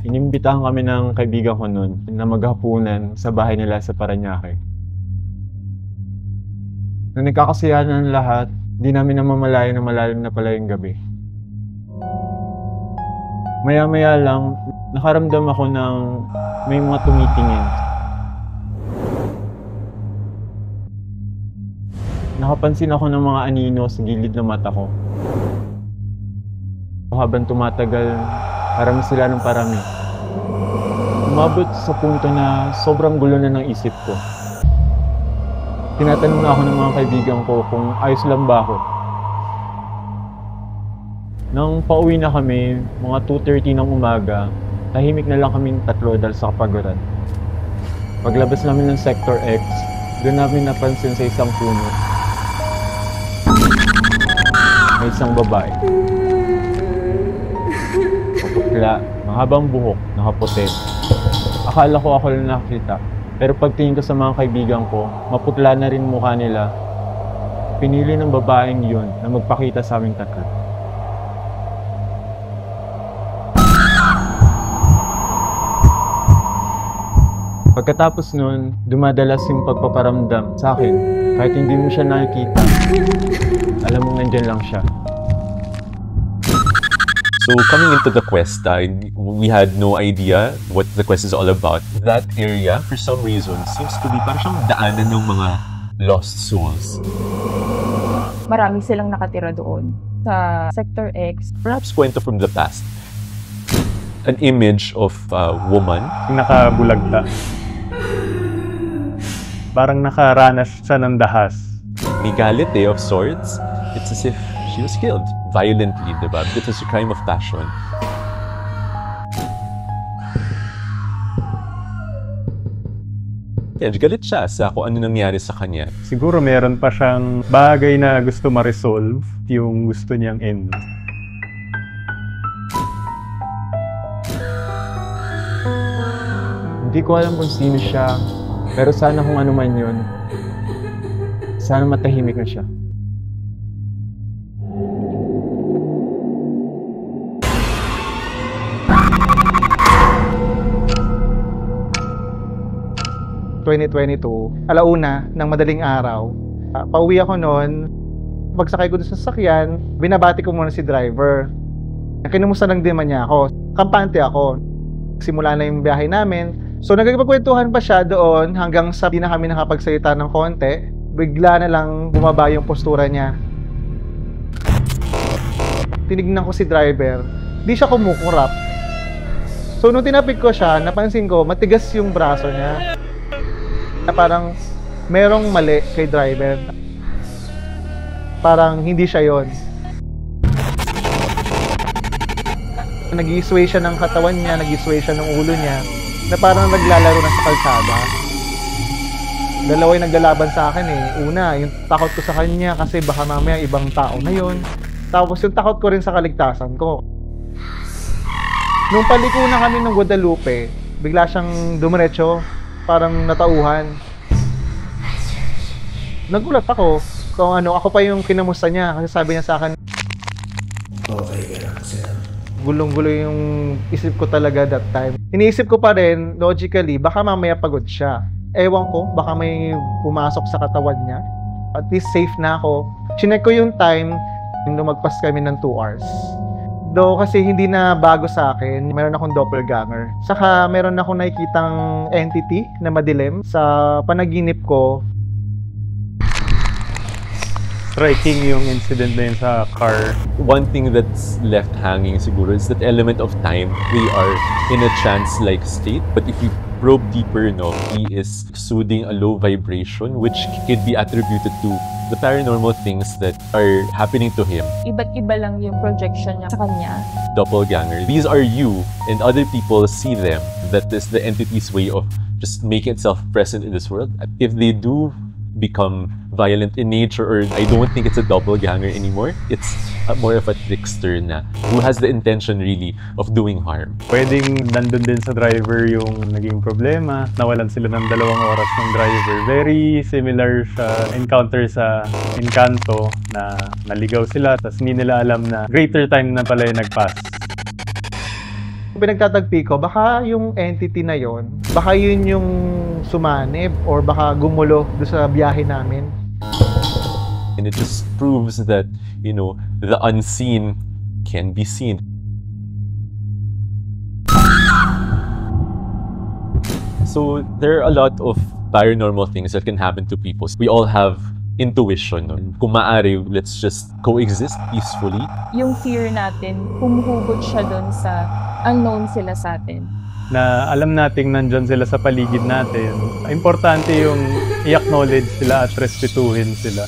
Inimbitahan kami ng kaibigan ko noon na maghapunan sa bahay nila sa Parañaque. Nung nagkakasiyahan ng lahat, di namin namamalayan na malalim na pala yung gabi. Maya-maya lang, nakaramdam ako ng may mga tumitingin. Nakapansin ako ng mga anino sa gilid ng mata ko. Habang tumatagal, parami sila ng parami. Umabot sa punto na sobrang gulo na ng isip ko. Tinatanong na ako ng mga kaibigan ko kung ayos lang ba ako. Nang pauwi na kami, mga 2:30 ng umaga, tahimik na lang kaming tatlo dahil sa kapagaran. Paglabas namin ng Sector X, doon namin napansin sa isang puno. May isang babae. Maputla, mahabang buhok, nakaputi. Akala ko ako lang nakita. Pero pagtingin ko sa mga kaibigan ko, maputla na rin mukha nila. Pinili ng babaeng yun na magpakita sa aming tatlo. Pagkatapos nun, dumadalas yung pagpaparamdam sa akin. Kahit hindi mo siya nakikita, alam mo nandyan lang siya. So coming into the quest, we had no idea what the quest is all about. That area, for some reason, seems to be parang siyang daanan ng mga lost souls. Marami silang nakatira doon sa Sector X. Perhaps kwento from the past. An image of a woman. Nakabulagta. Parang nakaranas siya ng dahas. May galit of sorts. It's as if she was killed violently, diba? It was a crime of passion. Yeah, galit siya sa kung ano nangyari sa kanya. Siguro meron pa siyang bagay na gusto ma-resolve yung gusto niyang end. Hindi ko alam kung sino siya, pero sana kung ano man yun, sana matahimik na siya. Alauna ng madaling araw. Pauwi ako noon. Pagsakay ko doon sa sasakyan, binabati ko muna si driver. Kinumusta lang din man niya ako. Kampante ako. Simula na yung biyahe namin. So nagkikipagkwentuhan pa siya doon hanggang sa di na kami nakapagsalita ng konti. Bigla na lang bumaba yung postura niya. Tinignan ko si driver. Di siya kumukurap. So nung tinapik ko siya, napansin ko matigas yung braso niya. Parang merong mali kay driver. Parang hindi siya yon. Nag-i-sway siya ng katawan niya, nag-i-sway siya ng ulo niya, na parang naglalaro na sa kalsada. Dalawa yung naglalaban sa akin eh. Una, yung takot ko sa kanya kasi baka mamaya ibang tao na yon. Tapos yung takot ko rin sa kaligtasan ko. Nung paliko na kami ng Guadalupe, bigla siyang dumiretso, parang natauhan. Nagulat ako kung ano, ako pa yung kinamusta niya kasi sabi niya sa akin, okay ka lang, sir. Gulong-gulo yung isip ko talaga that time. Iniisip ko pa rin, logically, baka mamaya pagod siya. Ewan ko, baka may pumasok sa katawan niya. At least safe na ako. Chinek ko yung time, lumagpas kami ng 2 hours. Though kasi hindi na bago sa akin, meron akong doppelganger. Saka meron akong nakikitang entity na madilim sa panaginip ko. Striking yung incident na yun sa car. One thing that's left hanging siguro is that element of time. We are in a trance-like state, but if we probe deeper, no, he is exuding a low vibration which could be attributed to the paranormal things that are happening to him. Iba't iba lang yung projection niya sa kanya. Doppelganger. These are you, and other people see them. That is the entity's way of just making itself present in this world. If they do become violent in nature, or I don't think it's a doppelganger anymore, it's more of a trickster na who has the intention really of doing harm. Pwedeng nandun din sa driver yung naging problema. Nawalan sila ng 2 oras ng driver. Very similar sa encounter sa Encanto na naligaw sila tapos hindi nila alam na greater time na pala yung nag-pass. Pinagtatagpi ko, baka yung entity na yon, baka yun yung sumanib or baka gumulo doon sa biyahe namin. And it just proves that, you know, the unseen can be seen. So there are a lot of paranormal things that can happen to people. We all have intuition. No? Kung maaari, let's just coexist peacefully. Yung fear natin, humuhugot siya doon sa unknown sila sa atin. Na alam nating nandyan sila sa paligid natin. Importante yung i-acknowledge sila at respetuhin sila.